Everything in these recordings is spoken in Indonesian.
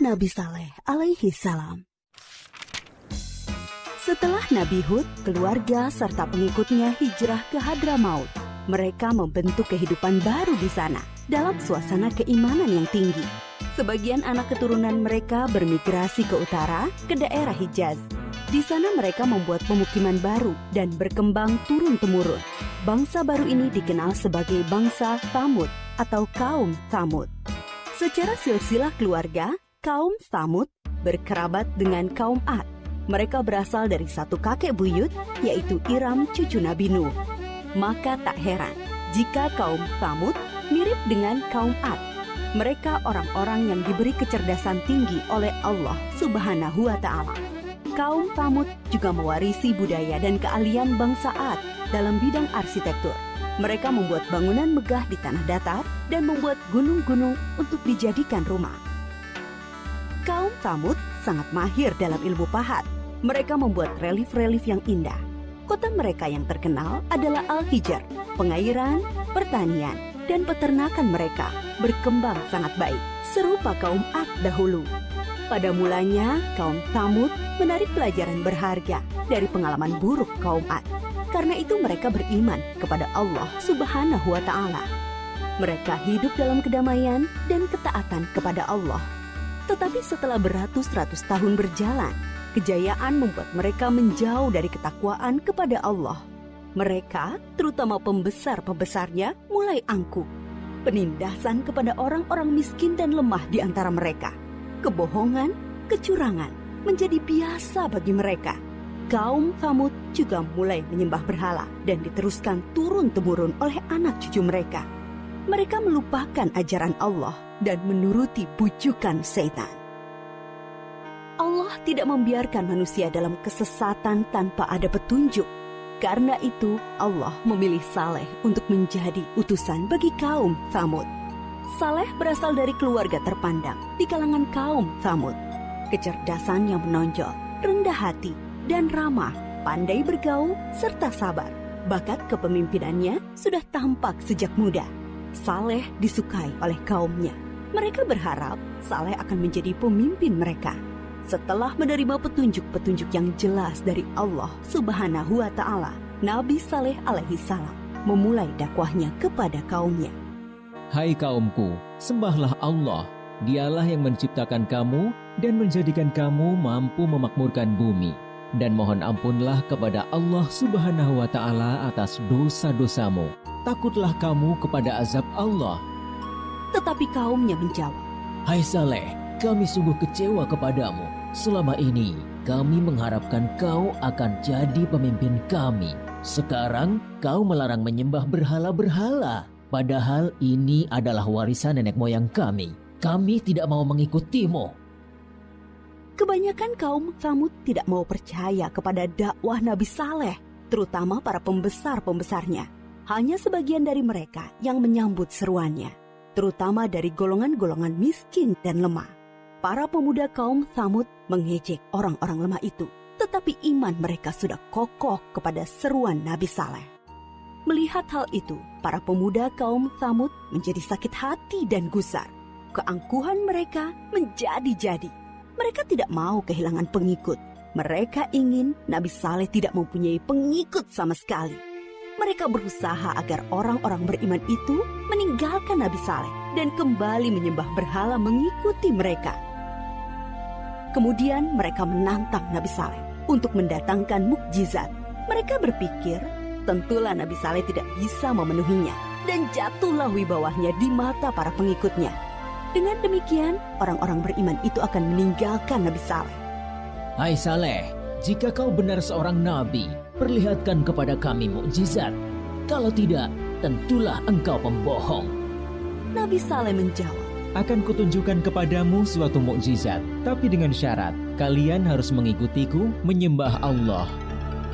Nabi Saleh alaihi salam. Setelah Nabi Hud, keluarga serta pengikutnya hijrah ke Hadramaut. Mereka membentuk kehidupan baru di sana dalam suasana keimanan yang tinggi. Sebagian anak keturunan mereka bermigrasi ke utara, ke daerah Hijaz. Di sana mereka membuat pemukiman baru dan berkembang turun-temurun. Bangsa baru ini dikenal sebagai bangsa Tsamud atau kaum Tsamud. Secara silsilah keluarga, kaum Tsamud berkerabat dengan kaum Ad. Mereka berasal dari satu kakek buyut, yaitu Iram cucu Nabi Nuh. Maka tak heran jika kaum Tsamud mirip dengan kaum Ad. Mereka orang-orang yang diberi kecerdasan tinggi oleh Allah Subhanahu wa Ta'ala. Kaum Tsamud juga mewarisi budaya dan keahlian bangsa Ad dalam bidang arsitektur. Mereka membuat bangunan megah di tanah datar dan membuat gunung-gunung untuk dijadikan rumah. Kaum Tsamud sangat mahir dalam ilmu pahat. Mereka membuat relief-relief yang indah. Kota mereka yang terkenal adalah Al-Hijr. Pengairan, pertanian, dan peternakan mereka berkembang sangat baik, serupa kaum Ad dahulu. Pada mulanya, kaum Tsamud menarik pelajaran berharga dari pengalaman buruk kaum Ad. Karena itu mereka beriman kepada Allah Subhanahu wa Ta'ala. Mereka hidup dalam kedamaian dan ketaatan kepada Allah. Tetapi setelah beratus-ratus tahun berjalan, kejayaan membuat mereka menjauh dari ketakwaan kepada Allah. Mereka, terutama pembesar-pembesarnya, mulai angkuh. Penindasan kepada orang-orang miskin dan lemah di antara mereka. Kebohongan, kecurangan menjadi biasa bagi mereka. Kaum Tsamud juga mulai menyembah berhala dan diteruskan turun-temurun oleh anak cucu mereka. Mereka melupakan ajaran Allah dan menuruti bujukan setan. Allah tidak membiarkan manusia dalam kesesatan tanpa ada petunjuk. Karena itu, Allah memilih Saleh untuk menjadi utusan bagi kaum Tsamud. Saleh berasal dari keluarga terpandang di kalangan kaum Tsamud. Kecerdasan yang menonjol, rendah hati, dan ramah, pandai bergaul, serta sabar. Bakat kepemimpinannya sudah tampak sejak muda. Saleh disukai oleh kaumnya. Mereka berharap Saleh akan menjadi pemimpin mereka. Setelah menerima petunjuk-petunjuk yang jelas dari Allah Subhanahu wa Ta'ala, Nabi Saleh alaihi salam memulai dakwahnya kepada kaumnya. Hai kaumku, sembahlah Allah. Dialah yang menciptakan kamu dan menjadikan kamu mampu memakmurkan bumi. Dan mohon ampunlah kepada Allah Subhanahu wa Ta'ala atas dosa-dosamu. Takutlah kamu kepada azab Allah. Tetapi kaumnya menjawab, Hai Saleh, kami sungguh kecewa kepadamu. Selama ini kami mengharapkan kau akan jadi pemimpin kami. Sekarang kau melarang menyembah berhala-berhala. Padahal ini adalah warisan nenek moyang kami. Kami tidak mau mengikutimu. Kebanyakan kaum Tsamud tidak mau percaya kepada dakwah Nabi Saleh, terutama para pembesar-pembesarnya. Hanya sebagian dari mereka yang menyambut seruannya, terutama dari golongan-golongan miskin dan lemah. Para pemuda kaum Tsamud mengejek orang-orang lemah itu, tetapi iman mereka sudah kokoh kepada seruan Nabi Saleh. Melihat hal itu, para pemuda kaum Tsamud menjadi sakit hati dan gusar. Keangkuhan mereka menjadi-jadi. Mereka tidak mau kehilangan pengikut. Mereka ingin Nabi Saleh tidak mempunyai pengikut sama sekali. Mereka berusaha agar orang-orang beriman itu meninggalkan Nabi Saleh dan kembali menyembah berhala mengikuti mereka. Kemudian mereka menantang Nabi Saleh untuk mendatangkan mukjizat. Mereka berpikir tentulah Nabi Saleh tidak bisa memenuhinya dan jatuhlah wibawahnya di mata para pengikutnya. Dengan demikian, orang-orang beriman itu akan meninggalkan Nabi Saleh. Hai Saleh, jika kau benar seorang nabi, perlihatkan kepada kami mukjizat. Kalau tidak, tentulah engkau pembohong. Nabi Saleh menjawab, Akan kutunjukkan kepadamu suatu mukjizat, tapi dengan syarat, kalian harus mengikutiku menyembah Allah.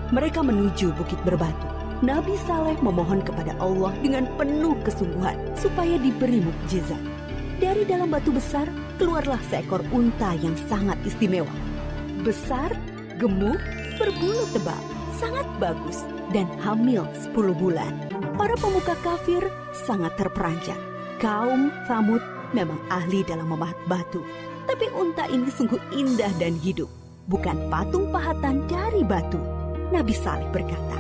Mereka menuju Bukit Berbatu. Nabi Saleh memohon kepada Allah dengan penuh kesungguhan supaya diberi mukjizat. Dari dalam batu besar, keluarlah seekor unta yang sangat istimewa. Besar, gemuk, berbulu tebal, sangat bagus, dan hamil 10 bulan. Para pemuka kafir sangat terperanjat. Kaum Tsamud memang ahli dalam memahat batu. Tapi unta ini sungguh indah dan hidup, bukan patung pahatan dari batu. Nabi Saleh berkata,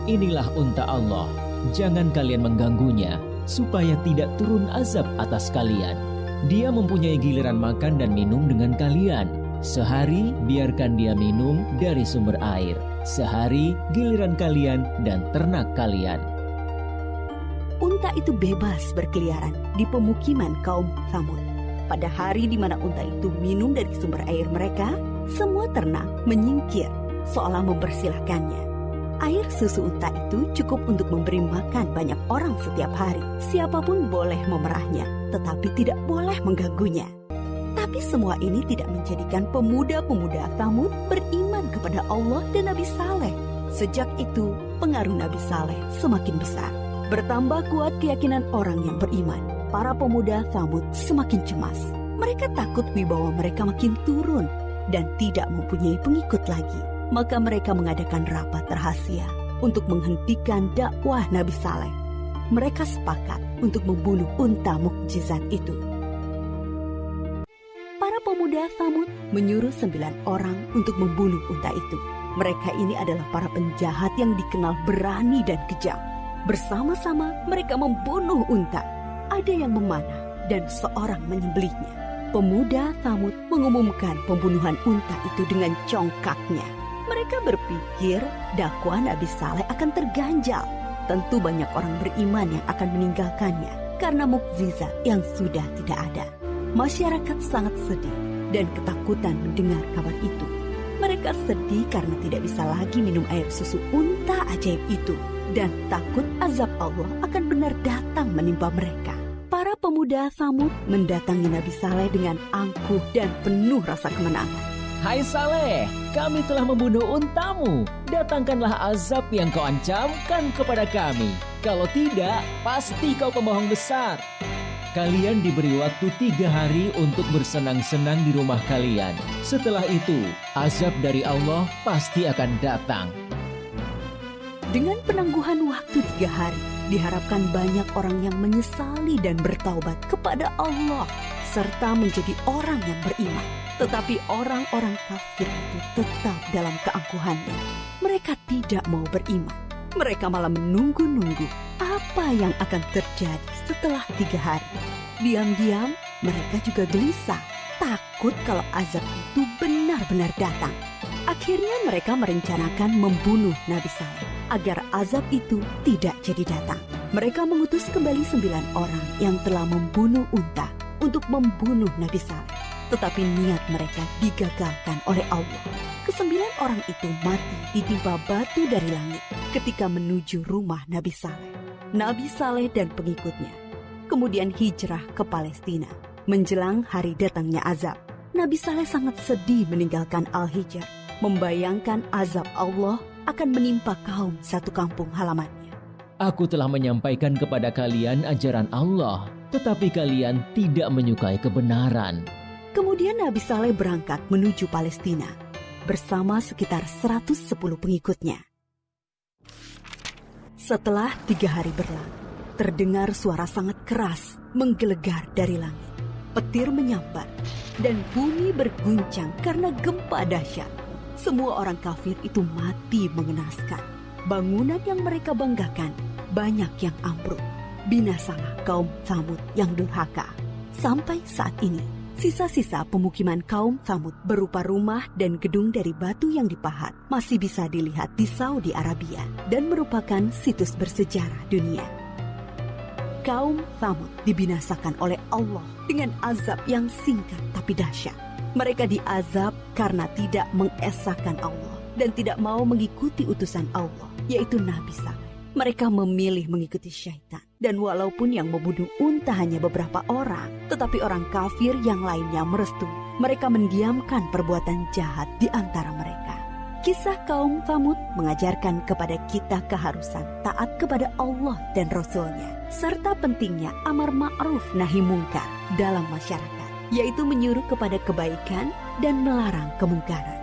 Inilah unta Allah, jangan kalian mengganggunya, supaya tidak turun azab atas kalian. Dia mempunyai giliran makan dan minum dengan kalian. Sehari biarkan dia minum dari sumber air. Sehari giliran kalian dan ternak kalian. Unta itu bebas berkeliaran di pemukiman kaum Tsamud. Pada hari di mana unta itu minum dari sumber air mereka, semua ternak menyingkir seolah mempersilahkannya. Air susu unta itu cukup untuk memberi makan banyak orang setiap hari. Siapapun boleh memerahnya, tetapi tidak boleh mengganggunya. Tapi semua ini tidak menjadikan pemuda-pemuda Tsamud beriman kepada Allah dan Nabi Saleh. Sejak itu, pengaruh Nabi Saleh semakin besar. Bertambah kuat keyakinan orang yang beriman. Para pemuda Tsamud semakin cemas. Mereka takut wibawa mereka makin turun dan tidak mempunyai pengikut lagi. Maka mereka mengadakan rapat rahasia untuk menghentikan dakwah Nabi Saleh. Mereka sepakat untuk membunuh unta mukjizat itu. Para pemuda Tsamud menyuruh 9 orang untuk membunuh unta itu. Mereka ini adalah para penjahat yang dikenal berani dan kejam. Bersama-sama mereka membunuh unta. Ada yang memanah dan seorang menyembelihnya. Pemuda Tsamud mengumumkan pembunuhan unta itu dengan congkaknya. Mereka berpikir dakwah Nabi Saleh akan terganjal. Tentu banyak orang beriman yang akan meninggalkannya karena mukjizat yang sudah tidak ada. Masyarakat sangat sedih dan ketakutan mendengar kabar itu. Mereka sedih karena tidak bisa lagi minum air susu unta ajaib itu dan takut azab Allah akan benar datang menimpa mereka. Para pemuda Tsamud mendatangi Nabi Saleh dengan angkuh dan penuh rasa kemenangan. Hai Saleh, kami telah membunuh untamu. Datangkanlah azab yang kau ancamkan kepada kami. Kalau tidak, pasti kau pembohong besar. Kalian diberi waktu 3 hari untuk bersenang-senang di rumah kalian. Setelah itu, azab dari Allah pasti akan datang. Dengan penangguhan waktu 3 hari, diharapkan banyak orang yang menyesali dan bertaubat kepada Allah, serta menjadi orang yang beriman. Tetapi orang-orang kafir itu tetap dalam keangkuhannya. Mereka tidak mau beriman. Mereka malah menunggu-nunggu apa yang akan terjadi setelah 3 hari. Diam-diam mereka juga gelisah, takut kalau azab itu benar-benar datang. Akhirnya mereka merencanakan membunuh Nabi Saleh agar azab itu tidak jadi datang. Mereka mengutus kembali 9 orang yang telah membunuh unta untuk membunuh Nabi Saleh. Tetapi niat mereka digagalkan oleh Allah. Ke-9 orang itu mati ditimpa batu dari langit ketika menuju rumah Nabi Saleh. Nabi Saleh dan pengikutnya kemudian hijrah ke Palestina. Menjelang hari datangnya azab, Nabi Saleh sangat sedih meninggalkan Al-Hijr, membayangkan azab Allah akan menimpa kaum satu kampung halamannya. Aku telah menyampaikan kepada kalian ajaran Allah, tetapi kalian tidak menyukai kebenaran. Kemudian Nabi Saleh berangkat menuju Palestina bersama sekitar 110 pengikutnya. Setelah 3 hari berlalu, terdengar suara sangat keras menggelegar dari langit. Petir menyambar dan bumi berguncang karena gempa dahsyat. Semua orang kafir itu mati mengenaskan. Bangunan yang mereka banggakan banyak yang ambruk. Binasalah kaum Tsamud yang durhaka. Sampai saat ini, sisa-sisa pemukiman kaum Tsamud berupa rumah dan gedung dari batu yang dipahat masih bisa dilihat di Saudi Arabia dan merupakan situs bersejarah dunia. Kaum Tsamud dibinasakan oleh Allah dengan azab yang singkat tapi dahsyat. Mereka diazab karena tidak mengesahkan Allah dan tidak mau mengikuti utusan Allah, yaitu Nabi Saleh. Mereka memilih mengikuti syaitan. Dan walaupun yang membunuh unta hanya beberapa orang, tetapi orang kafir yang lainnya merestui. Mereka mendiamkan perbuatan jahat di antara mereka. Kisah kaum Tsamud mengajarkan kepada kita keharusan taat kepada Allah dan Rasul-Nya, serta pentingnya amar ma'ruf nahi mungkar dalam masyarakat, yaitu menyuruh kepada kebaikan dan melarang kemungkaran.